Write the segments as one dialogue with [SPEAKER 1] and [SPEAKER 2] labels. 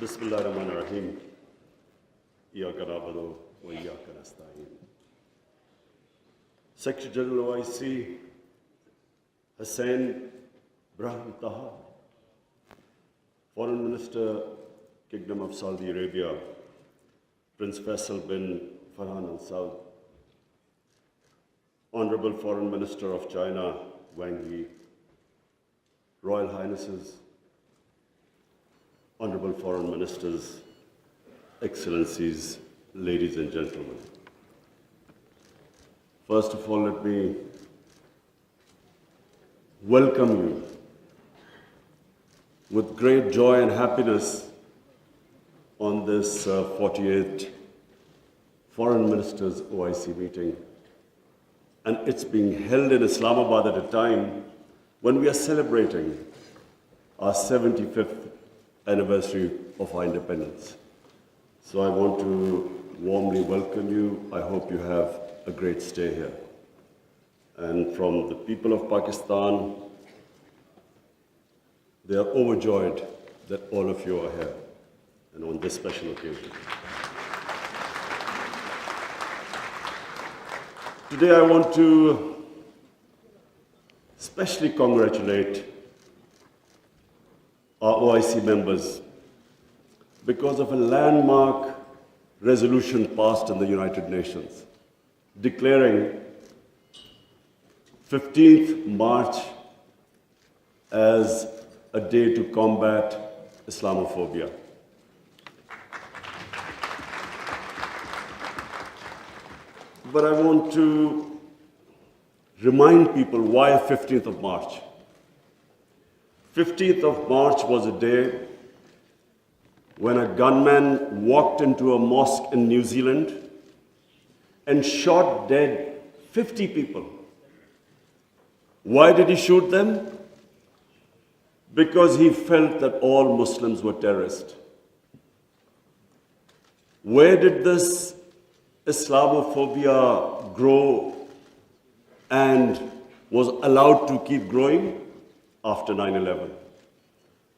[SPEAKER 1] Bismillahirrahmanirrahim. Iyaka na'budu wa iyaka nasta'in. Secretary General OIC Hussain Brahim Taha, Foreign Minister, Kingdom of Saudi Arabia, Prince Faisal bin Farhan Al Saud, Honorable Foreign Minister of China, Wang Yi, Royal Highnesses, Honorable Foreign Ministers, Excellencies, ladies and gentlemen. First of all, let me welcome you with great joy and happiness on this 48th Foreign Ministers OIC meeting. And it's being held in Islamabad at a time when we are celebrating our 75th anniversary of our independence. So I want to warmly welcome you. I hope you have a great stay here. And from the people of Pakistan, they are overjoyed that all of you are here and on this special occasion. Today I want to especially congratulate our OIC members because of a landmark resolution passed in the United Nations declaring 15th March as a day to combat Islamophobia. But I want to remind people why 15th of March. 15th of March was a day when a gunman walked into a mosque in New Zealand and shot dead 50 people. Why did he shoot them? Because he felt that all Muslims were terrorists. Where did this Islamophobia grow and was allowed to keep growing? After 9/11.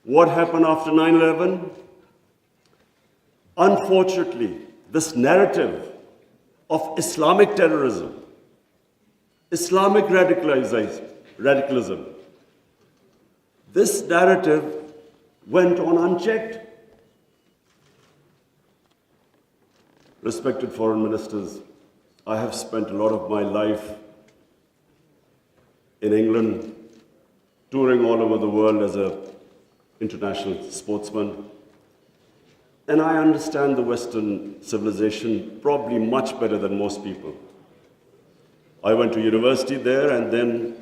[SPEAKER 1] What happened after 9/11? Unfortunately, this narrative of Islamic terrorism, Islamic radicalism, this narrative went on unchecked. Respected foreign ministers, I have spent a lot of my life in England, touring all over the world as an international sportsman. And I understand the Western civilization probably much better than most people. I went to university there and then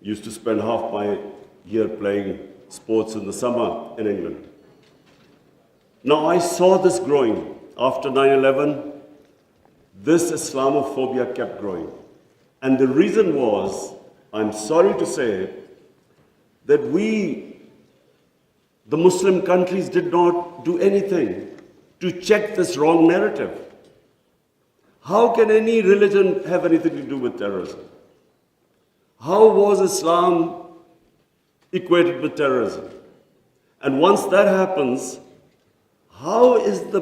[SPEAKER 1] used to spend half my year playing sports in the summer in England. Now I saw this growing. After 9/11, this Islamophobia kept growing. And the reason was, I'm sorry to say, that we, the Muslim countries, did not do anything to check this wrong narrative. How can any religion have anything to do with terrorism? How was Islam equated with terrorism? And once that happens, how is the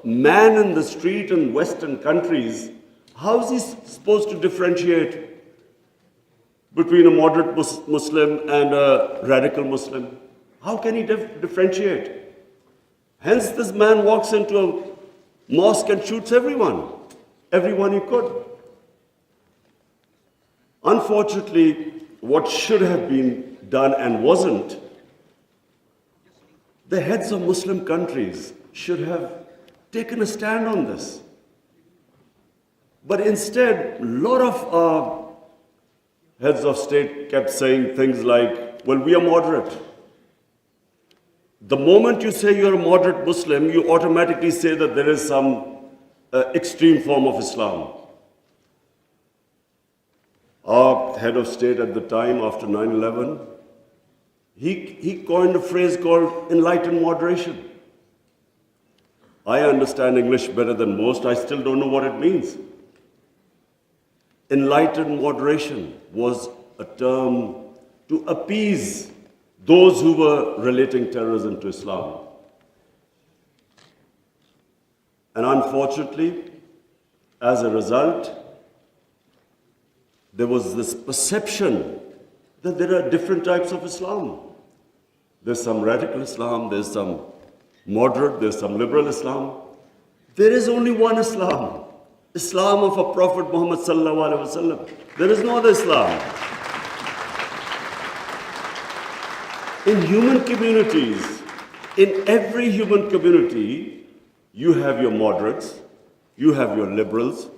[SPEAKER 1] man in the street in Western countries, how is he supposed to differentiate between a moderate Muslim and a radical Muslim? How can he differentiate? Hence, this man walks into a mosque and shoots everyone he could. Unfortunately, what should have been done and wasn't, the heads of Muslim countries should have taken a stand on this. But instead, a lot of our heads of state kept saying things like, well, we are moderate. The moment you say you're a moderate Muslim, you automatically say that there is some extreme form of Islam. Our head of state at the time, after 9/11, he coined a phrase called enlightened moderation. I understand English better than most. I still don't know what it means. Enlightened moderation was a term to appease those who were relating terrorism to Islam. And unfortunately, as a result, there was this perception that there are different types of Islam. There's some radical Islam, there's some moderate, there's some liberal Islam. There is only one Islam, Islam of our Prophet Muhammad sallallahu alaihi wasallam. There is no other Islam. In human communities, in every human community, you have your moderates, you have your liberals,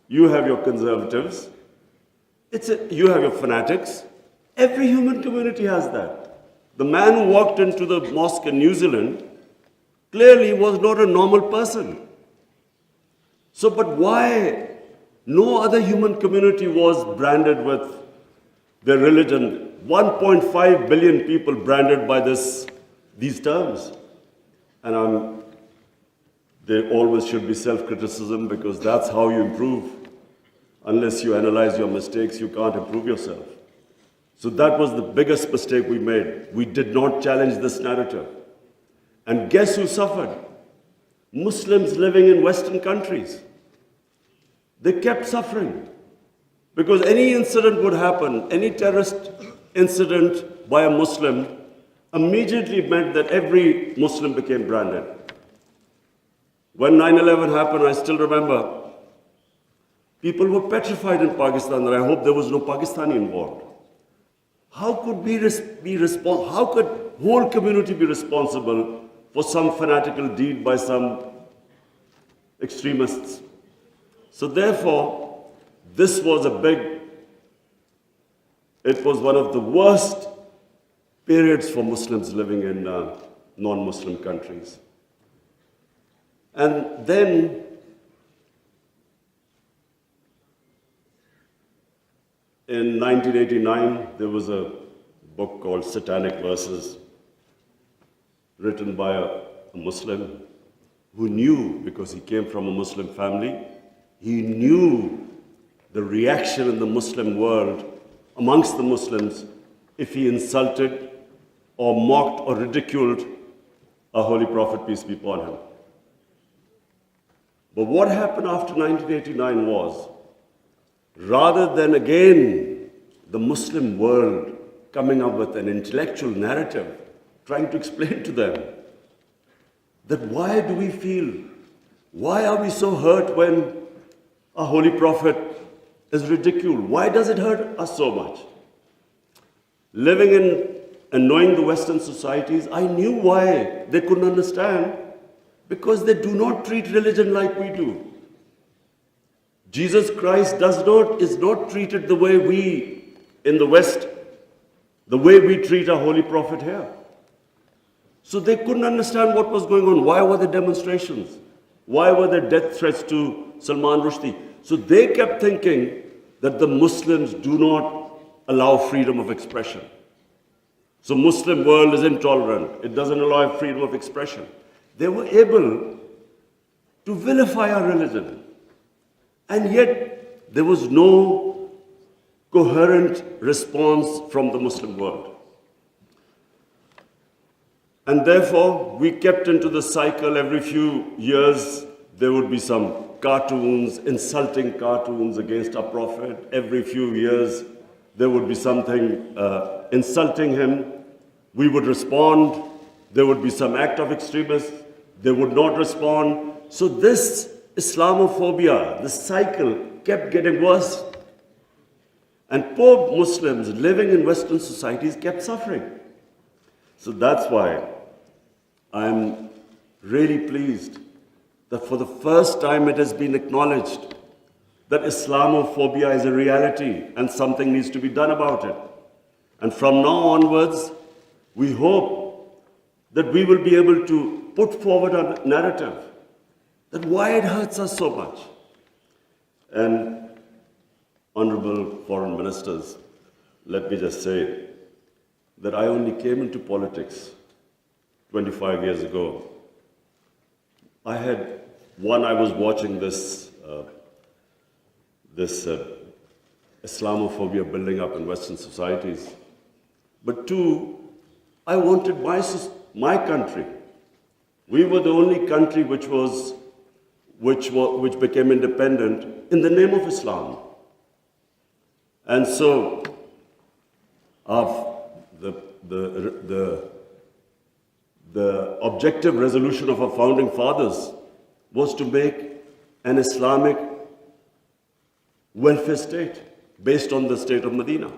[SPEAKER 1] you have your conservatives, you have your fanatics. Every human community has that. The man who walked into the mosque in New Zealand clearly was not a normal person. So, but why no other human community was branded with their religion? 1.5 billion people branded by these terms. And there always should be self-criticism, because that's how you improve. Unless you analyze your mistakes, you can't improve yourself. So that was the biggest mistake we made. We did not challenge this narrative. And guess who suffered? Muslims living in Western countries. They kept suffering. Because any incident would happen, any terrorist incident by a Muslim immediately meant that every Muslim became branded. When 9/11 happened, I still remember, people were petrified in Pakistan that I hope there was no Pakistani involved. How could how could whole community be responsible for some fanatical deed by some extremists? So therefore, this was it was one of the worst periods for Muslims living in non-Muslim countries. And then in 1989, there was a book called Satanic Verses, written by a Muslim who knew, because he came from a Muslim family, he knew the reaction in the Muslim world amongst the Muslims if he insulted or mocked or ridiculed our Holy Prophet, peace be upon him. But what happened after 1989 was, rather than again the Muslim world coming up with an intellectual narrative, trying to explain to them that why do we feel, why are we so hurt when a Holy Prophet is ridiculed? Why does it hurt us so much? Living in and knowing the Western societies, I knew why they couldn't understand, because they do not treat religion like we do. Jesus Christ is not treated the way we in the West, the way we treat our Holy Prophet here. So they couldn't understand what was going on. Why were there demonstrations? Why were there death threats to Salman Rushdie? So they kept thinking that the Muslims do not allow freedom of expression. So Muslim world is intolerant. It doesn't allow freedom of expression. They were able to vilify our religion. And yet there was no coherent response from the Muslim world. And therefore, we kept into the cycle. Every few years, there would be some cartoons, insulting cartoons against our Prophet. Every few years, there would be something insulting him. We would respond. There would be some act of extremists. They would not respond. So this Islamophobia, this cycle, kept getting worse. And poor Muslims living in Western societies kept suffering. So that's why I'm really pleased that for the first time it has been acknowledged that Islamophobia is a reality and something needs to be done about it. And from now onwards, we hope that we will be able to put forward a narrative that why it hurts us so much. And honorable foreign ministers, let me just say that I only came into politics 25 years ago. I was watching this Islamophobia building up in Western societies. But two, I wanted my country. We were the only country which was which became independent in the name of Islam. And so, the objective resolution of our founding fathers was to make an Islamic welfare state based on the state of Medina.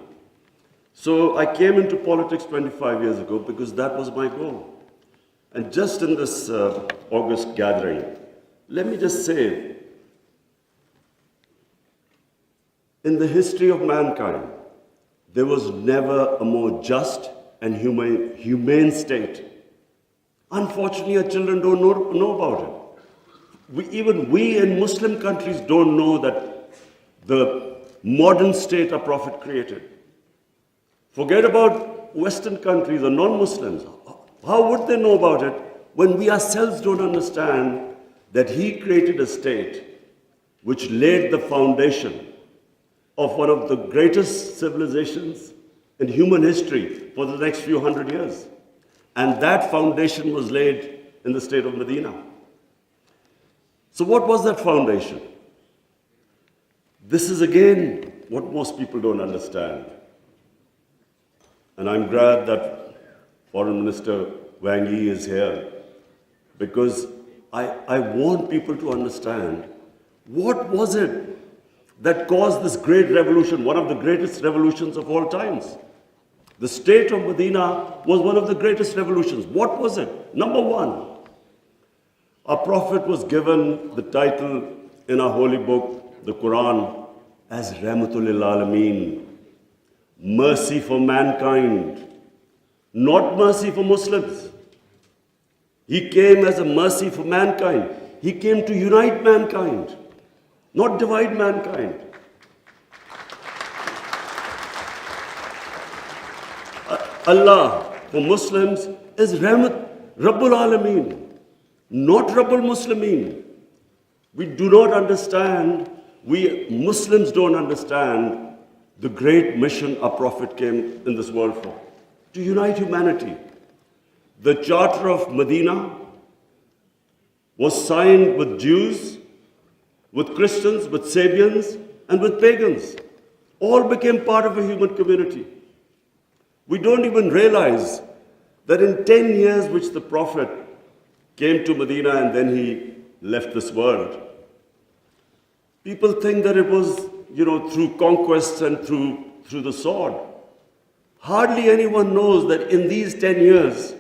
[SPEAKER 1] So I came into politics 25 years ago because that was my goal. And just in this August gathering, let me just say, in the history of mankind, there was never a more just and humane state. Unfortunately, our children don't know about it. Even we in Muslim countries don't know that the modern state our Prophet created. Forget about Western countries or non-Muslims. How would they know about it when we ourselves don't understand that he created a state which laid the foundation of one of the greatest civilizations in human history for the next few hundred years. And that foundation was laid in the state of Medina. So what was that foundation? This is again what most people don't understand. And I'm glad that Foreign Minister Wang Yi is here, because I want people to understand what was it that caused this great revolution, one of the greatest revolutions of all times. The state of Medina was one of the greatest revolutions. What was it? Number one, our Prophet was given the title in our holy book, the Quran, as Rahmatul lil Alameen, mercy for mankind, not mercy for Muslims. He came as a mercy for mankind. He came to unite mankind, not divide mankind. Allah for Muslims is Rahmat, Rabbul Alameen, not Rabbul Muslimeen. We do not understand, we Muslims don't understand the great mission our Prophet came in this world for, to unite humanity. The Charter of Medina was signed with Jews, with Christians, with Sabians, and with pagans. All became part of a human community. We don't even realize that in 10 years which the Prophet came to Medina and then he left this world, people think that it was, through conquests and through the sword. Hardly anyone knows that in these 10 years,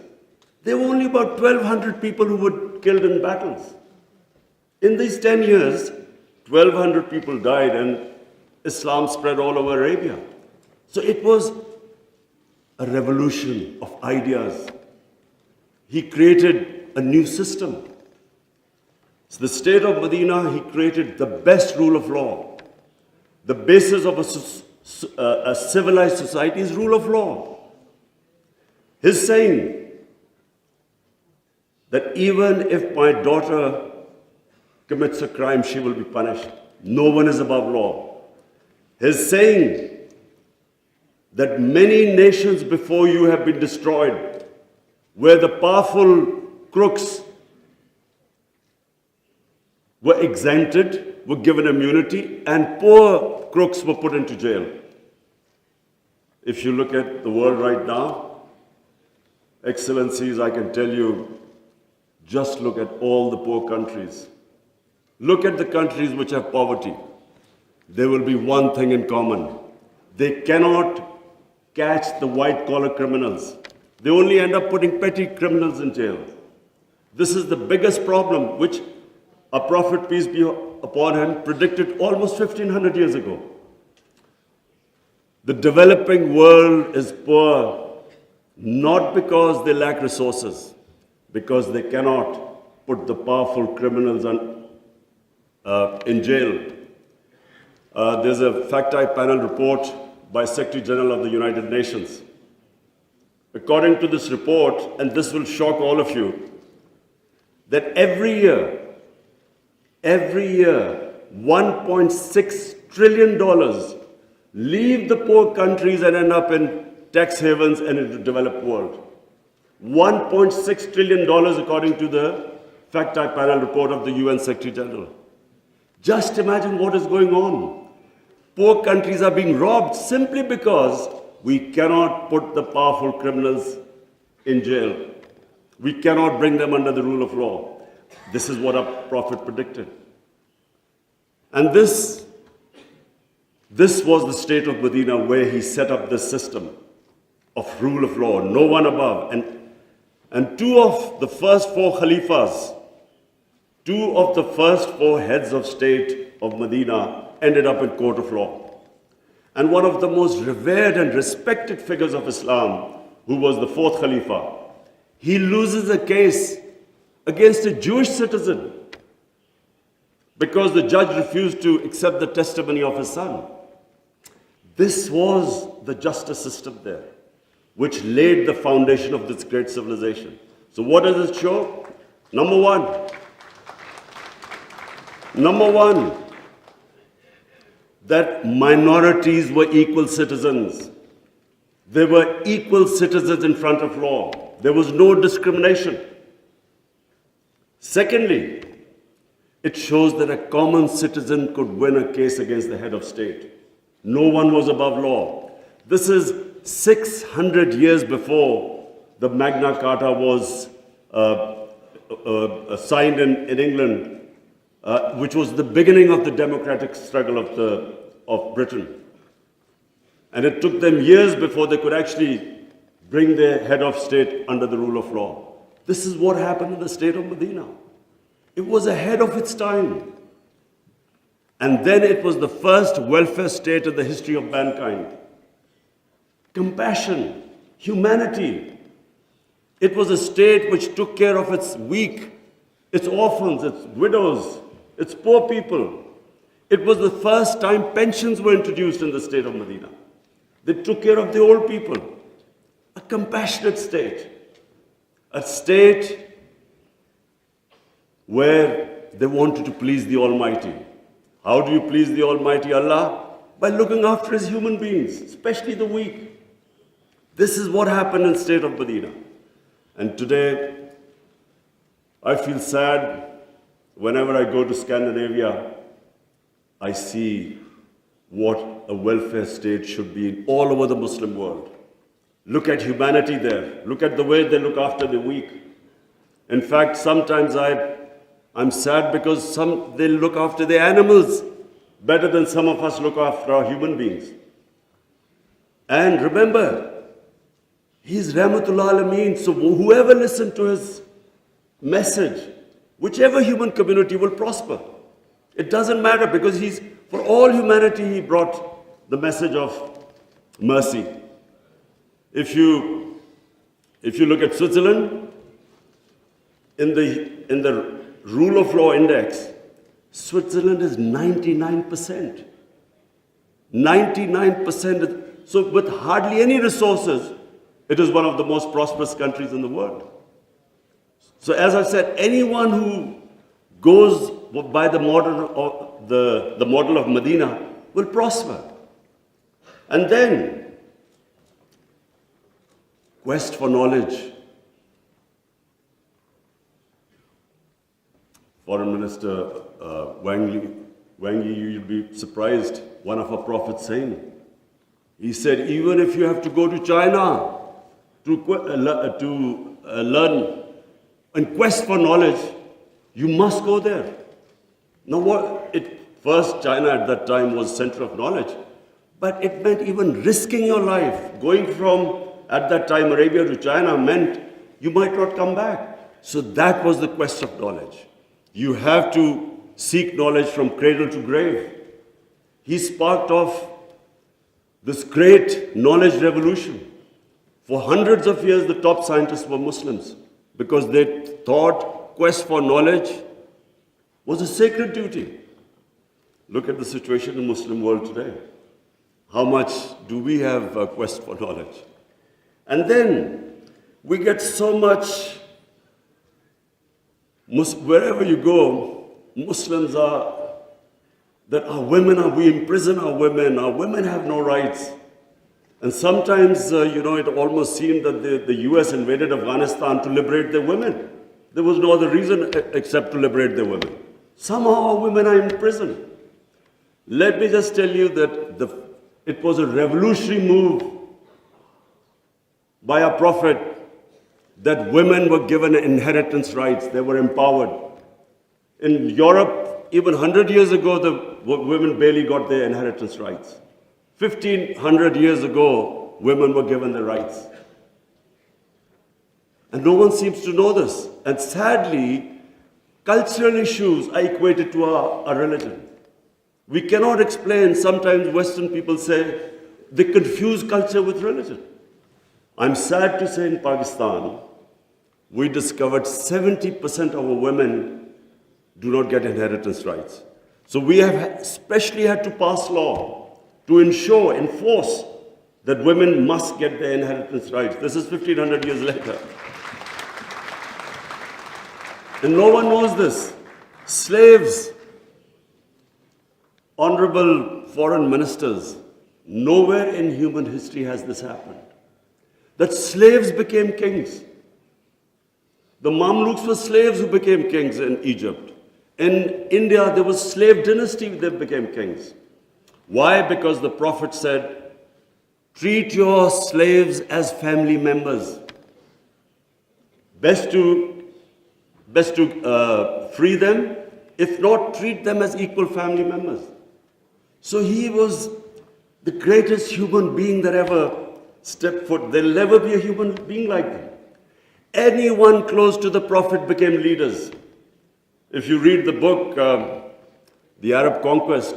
[SPEAKER 1] there were only about 1,200 people who were killed in battles. In these 10 years, 1,200 people died and Islam spread all over Arabia. So it was a revolution of ideas. He created a new system. So the state of Medina, he created the best rule of law. The basis of a civilized society is rule of law. His saying that even if my daughter commits a crime, she will be punished. No one is above law. His saying that many nations before you have been destroyed, where the powerful crooks were exempted, were given immunity, and poor crooks were put into jail. If you look at the world right now, Excellencies, I can tell you, just look at all the poor countries. Look at the countries which have poverty. There will be one thing in common. They cannot catch the white-collar criminals. They only end up putting petty criminals in jail. This is the biggest problem which our Prophet, peace be upon him, predicted almost 1,500 years ago. The developing world is poor, not because they lack resources, because they cannot put the powerful criminals in jail. There's a fact-eye panel report by Secretary General of the United Nations. According to this report, and this will shock all of you, that every year, $1.6 trillion leave the poor countries and end up in tax havens and in the developed world. $1.6 trillion according to the fact-type panel report of the UN Secretary General. Just imagine what is going on. Poor countries are being robbed simply because we cannot put the powerful criminals in jail. We cannot bring them under the rule of law. This is what our Prophet predicted. And this was the state of Medina, where he set up this system of rule of law, no one above. And two of the first four Khalifas, two of the first four heads of state of Medina ended up in court of law. And one of the most revered and respected figures of Islam, who was the fourth Khalifa, he loses a case against a Jewish citizen because the judge refused to accept the testimony of his son. This was the justice system there, which laid the foundation of this great civilization. So what does it show? Number one, that minorities were equal citizens. They were equal citizens in front of law. There was no discrimination. Secondly, it shows that a common citizen could win a case against the head of state. No one was above law. This is 600 years before the Magna Carta was signed in England, which was the beginning of the democratic struggle of Britain. And it took them years before they could actually bring their head of state under the rule of law. This is what happened in the state of Medina. It was ahead of its time. And then it was the first welfare state in the history of mankind. Compassion, humanity. It was a state which took care of its weak, its orphans, its widows, its poor people. It was the first time pensions were introduced in the state of Medina. They took care of the old people. A compassionate state. A state where they wanted to please the Almighty. How do you please the Almighty Allah? By looking after His human beings, especially the weak. This is what happened in the state of Medina. And today, I feel sad whenever I go to Scandinavia. I see what a welfare state should be in all over the Muslim world. Look at humanity there. Look at the way they look after the weak. In fact, sometimes I'm sad because they look after the animals better than some of us look after our human beings. And remember, He's Rahmatullah Alameen, so whoever listened to His message, whichever human community will prosper. It doesn't matter because for all humanity, He brought the message of mercy. If you look at Switzerland, in the rule of law index, Switzerland is 99%. 99%. So with hardly any resources, it is one of the most prosperous countries in the world. So as I said, anyone who goes by the model of Medina will prosper. And then, quest for knowledge. Foreign Minister Wang Yi, you'll be surprised, one of our prophets saying, he said, even if you have to go to China to learn and quest for knowledge, you must go there. Now first China at that time was center of knowledge, but it meant even risking your life. Going from, at that time, Arabia to China meant you might not come back. So that was the quest of knowledge. You have to seek knowledge from cradle to grave. He sparked off this great knowledge revolution. For hundreds of years, the top scientists were Muslims because they thought quest for knowledge was a sacred duty. Look at the situation in the Muslim world today. How much do we have a quest for knowledge? And then we get so much, wherever you go, Muslims we imprison our women have no rights. And sometimes, it almost seemed that the US invaded Afghanistan to liberate their women. There was no other reason except to liberate the women. Somehow our women are in prison. Let me just tell you that it was a revolutionary move by our Prophet that women were given inheritance rights. They were empowered. In Europe, even 100 years ago, the women barely got their inheritance rights. 1500 years ago, women were given the rights. And no one seems to know this. And sadly, cultural issues are equated to our religion. We cannot explain, sometimes Western people say, they confuse culture with religion. I'm sad to say in Pakistan, we discovered 70% of our women do not get inheritance rights. So we have especially had to pass law to enforce that women must get their inheritance rights. This is 1500 years later. And no one knows this. Slaves, honorable foreign ministers, nowhere in human history has this happened. That slaves became kings. The Mamluks were slaves who became kings in Egypt. In India, there was slave dynasty that became kings. Why? Because the Prophet said, treat your slaves as family members. Best to free them, if not, treat them as equal family members. So he was the greatest human being that ever stepped foot. There'll never be a human being like them. Anyone close to the Prophet became leaders. If you read the book, The Arab Conquest,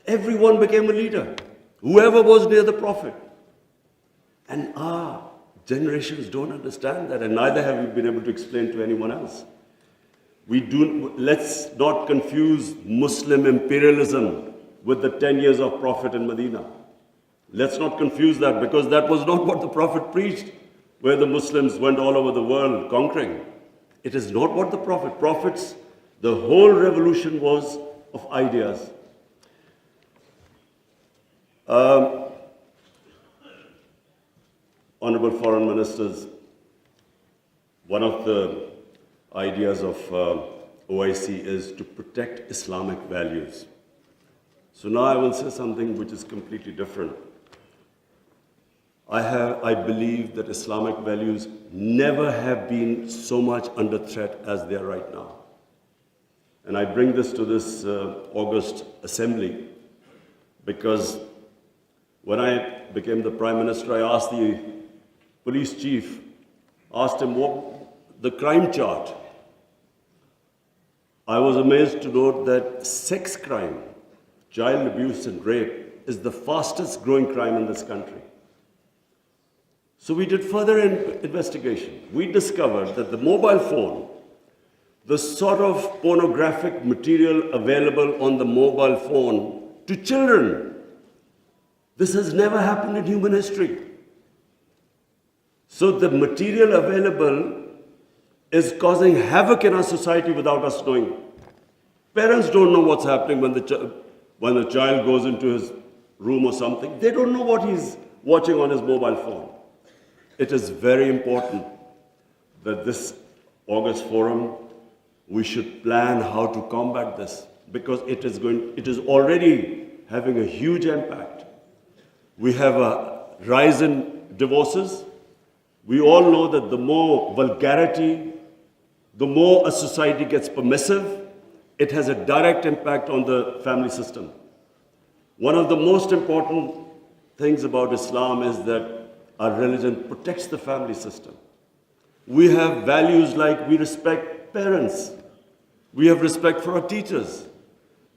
[SPEAKER 1] everyone became a leader. Whoever was near the Prophet. And our generations don't understand that, and neither have we been able to explain to anyone else. Let's not confuse Muslim imperialism with the 10 years of Prophet in Medina. Let's not confuse that, because that was not what the Prophet preached, where the Muslims went all over the world conquering. It is not what the Prophets, the whole revolution was of ideas. Honorable foreign ministers, one of the ideas of OIC is to protect Islamic values. So now I will say something which is completely different. I believe that Islamic values never have been so much under threat as they are right now. And I bring this to this August assembly because when I became the Prime Minister, I asked the police chief, asked him what the crime chart. I was amazed to note that sex crime, child abuse and rape is the fastest growing crime in this country. So we did further investigation. We discovered that the mobile phone, the sort of pornographic material available on the mobile phone to children, this has never happened in human history. So the material available is causing havoc in our society without us knowing. Parents don't know what's happening when the child goes into his room or something. They don't know what he's watching on his mobile phone. It is very important that this August forum, we should plan how to combat this, because it is already having a huge impact. We have a rise in divorces. We all know that the more vulgarity, the more a society gets permissive, it has a direct impact on the family system. One of the most important things about Islam is that our religion protects the family system. We have values like we respect parents. We have respect for our teachers.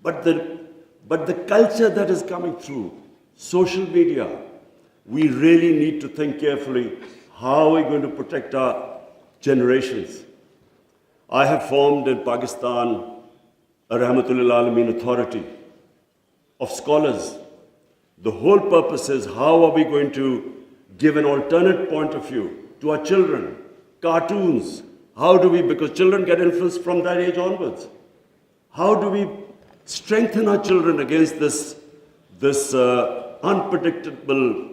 [SPEAKER 1] But the culture that is coming through, social media, we really need to think carefully, how are we going to protect our generations? I have formed in Pakistan a Rahmatul Alameen authority of scholars. The whole purpose is how are we going to give an alternate point of view to our children, cartoons. How do we, because children get influenced from that age onwards. How do we strengthen our children against this unpredictable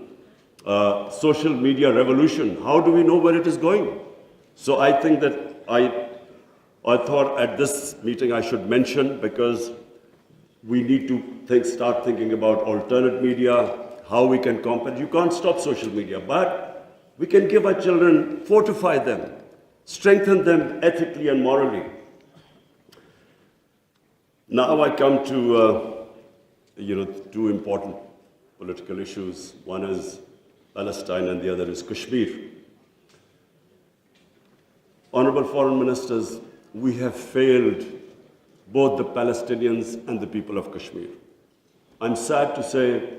[SPEAKER 1] social media revolution? How do we know where it is going? So I think that I thought at this meeting I should mention, because we need to start thinking about alternate media, how we can combat. You can't stop social media, but we can give our children, fortify them, strengthen them ethically and morally. Now I come to two important political issues. One is Palestine and the other is Kashmir. Honorable Foreign Ministers, we have failed both the Palestinians and the people of Kashmir. I'm sad to say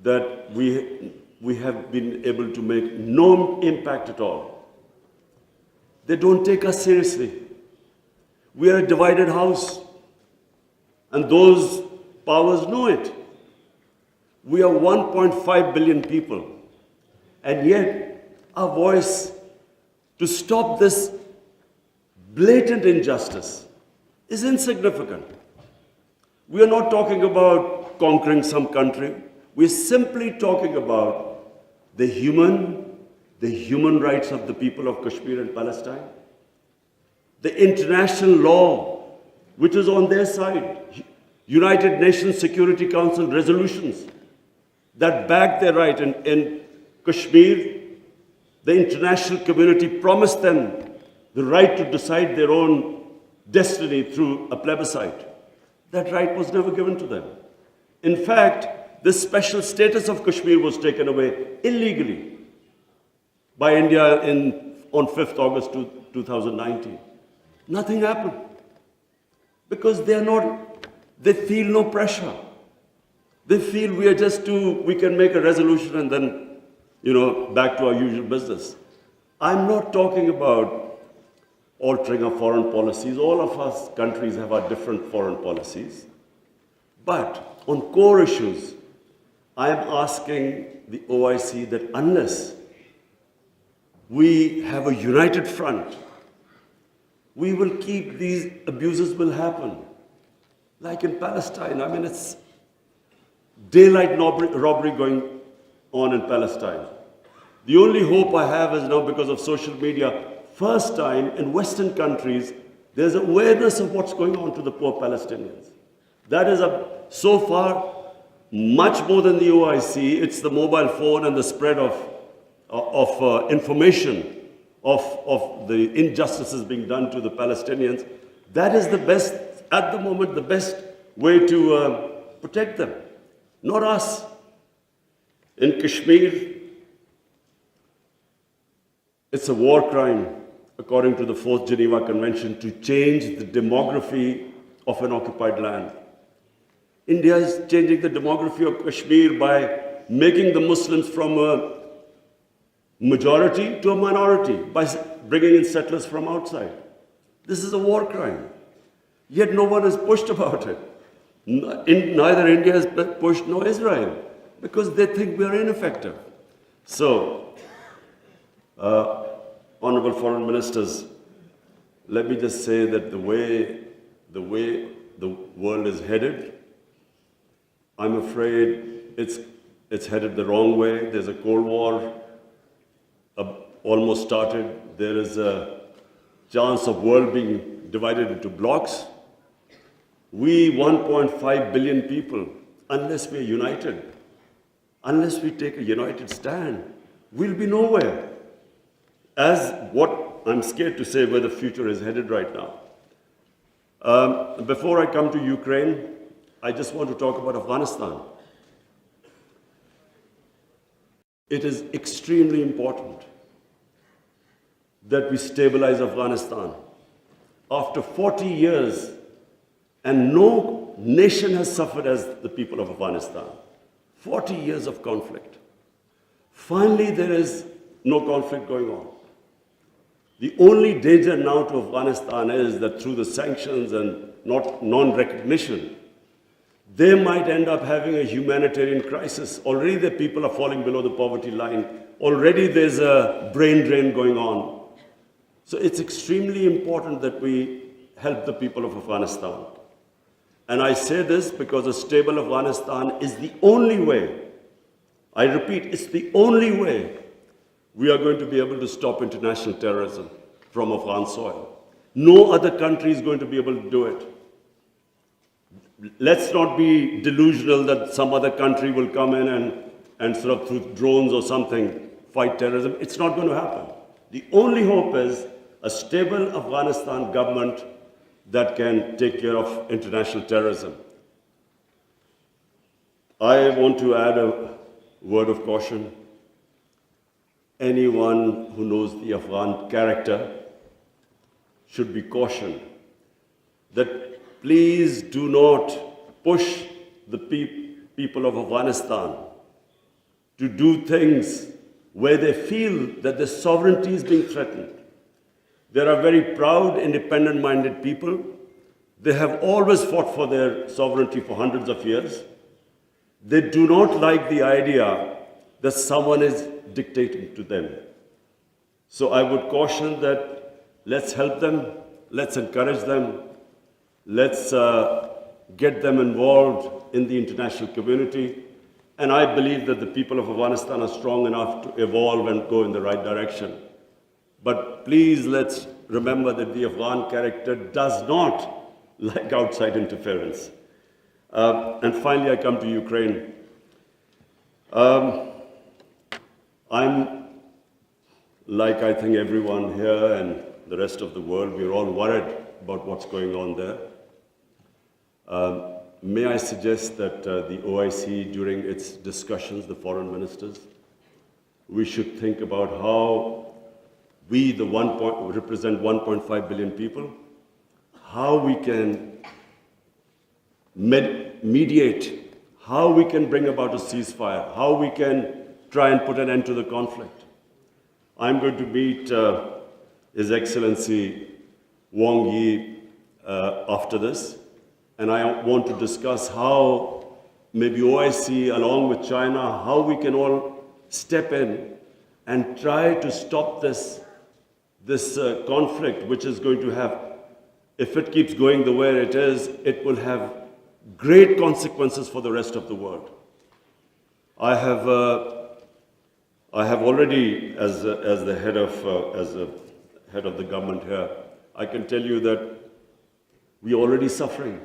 [SPEAKER 1] that we have been able to make no impact at all. They don't take us seriously. We are a divided house, and those powers know it. We are 1.5 billion people, and yet our voice to stop this blatant injustice is insignificant. We are not talking about conquering some country. We're simply talking about the human rights of the people of Kashmir and Palestine, the international law, which is on their side, United Nations Security Council resolutions that back their right. In Kashmir, the international community promised them the right to decide their own destiny through a plebiscite. That right was never given to them. In fact, the special status of Kashmir was taken away illegally by India on 5th August 2019. Nothing happened because they feel no pressure. They feel we can make a resolution and then, back to our usual business. I'm not talking about altering our foreign policies. All of us countries have our different foreign policies. But on core issues, I am asking the OIC that unless we have a united front, we will keep these abuses will happen. Like in Palestine, it's daylight robbery going on in Palestine. The only hope I have is now because of social media, first time in Western countries, there's awareness of what's going on to the poor Palestinians. That is so far much more than the OIC. It's the mobile phone and the spread of information of the injustices being done to the Palestinians. That is the best, at the moment, the best way to protect them, not us. In Kashmir, it's a war crime, according to the 4th Geneva Convention, to change the demography of an occupied land. India is changing the demography of Kashmir by making the Muslims from a majority to a minority, by bringing in settlers from outside. This is a war crime. Yet no one has pushed about it. Neither India has pushed nor Israel, because they think we are ineffective. So, Honorable Foreign Ministers, let me just say that the way the world is headed, I'm afraid it's headed the wrong way. There's a Cold War almost started. There is a chance of world being divided into blocks. We 1.5 billion people, unless we're united, unless we take a united stand, we'll be nowhere. As what I'm scared to say where the future is headed right now. Before I come to Ukraine, I just want to talk about Afghanistan. It is extremely important that we stabilize Afghanistan. After 40 years, and no nation has suffered as the people of Afghanistan. 40 years of conflict. Finally, there is no conflict going on. The only danger now to Afghanistan is that through the sanctions and non-recognition, they might end up having a humanitarian crisis. Already the people are falling below the poverty line. Already there's a brain drain going on. So it's extremely important that we help the people of Afghanistan. And I say this because a stable Afghanistan is the only way, I repeat, it's the only way we are going to be able to stop international terrorism from Afghan soil. No other country is going to be able to do it. Let's not be delusional that some other country will come in and sort of through drones or something fight terrorism. It's not going to happen. The only hope is a stable Afghanistan government that can take care of international terrorism. I want to add a word of caution. Anyone who knows the Afghan character should be cautioned that please do not push the people of Afghanistan to do things where they feel that their sovereignty is being threatened. They are very proud, independent-minded people. They have always fought for their sovereignty for hundreds of years. They do not like the idea that someone is dictating to them. So I would caution that let's help them, let's encourage them, let's get them involved in the international community. And I believe that the people of Afghanistan are strong enough to evolve and go in the right direction. But please let's remember that the Afghan character does not like outside interference. And finally, I come to Ukraine. I'm, like I think everyone here and the rest of the world, we're all worried about what's going on there. May I suggest that the OIC, during its discussions, the foreign ministers, we should think about how we, represent 1.5 billion people, how we can mediate, how we can bring about a ceasefire, how we can try and put an end to the conflict. I'm going to meet His Excellency Wang Yi after this, and I want to discuss how maybe OIC, along with China, how we can all step in and try to stop this conflict, which is going to have, if it keeps going the way it is, it will have great consequences for the rest of the world. I have already, as the head of the government here, I can tell you that we are already suffering.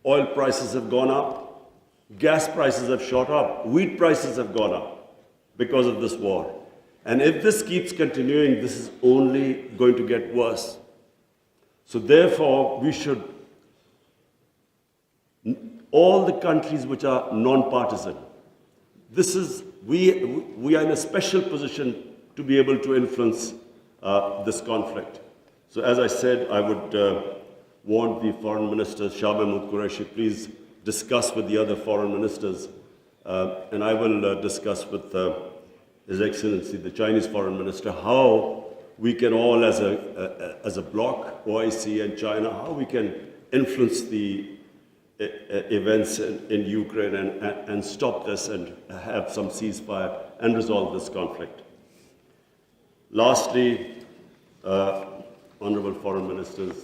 [SPEAKER 1] Oil prices have gone up, gas prices have shot up, wheat prices have gone up because of this war. And if this keeps continuing, this is only going to get worse. So therefore, we should, all the countries which are non-partisan, we are in a special position to be able to influence this conflict. So as I said, I would want the foreign minister, Shah Mahmood Qureshi, please discuss with the other foreign ministers, and I will discuss with His Excellency, the Chinese foreign minister, how we can all, as a bloc, OIC and China, how we can influence the events in Ukraine and stop this and have some ceasefire and resolve this conflict. Lastly, honorable foreign ministers,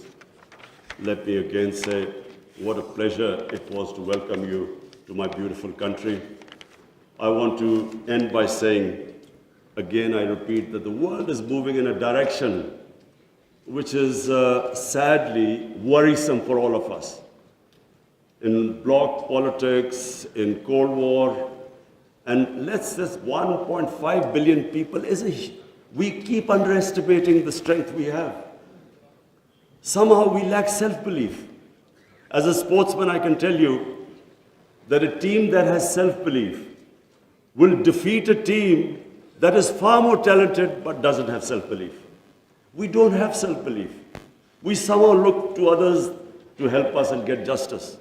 [SPEAKER 1] let me again say what a pleasure it was to welcome you to my beautiful country. I want to end by saying, again, I repeat, that the world is moving in a direction which is sadly worrisome for all of us. In bloc politics, in Cold War, and this 1.5 billion people, we keep underestimating the strength we have. Somehow we lack self-belief. As a sportsman, I can tell you that a team that has self-belief will defeat a team that is far more talented but doesn't have self-belief. We don't have self-belief. We somehow look to others to help us and get justice.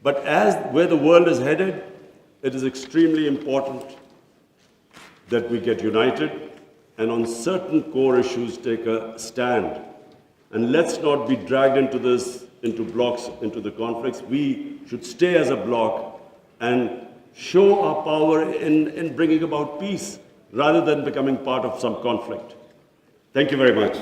[SPEAKER 1] But where the world is headed, it is extremely important that we get united and on certain core issues take a stand. And let's not be dragged into this, into blocks, into the conflicts. We should stay as a bloc and show our power in bringing about peace rather than becoming part of some conflict. Thank you very much.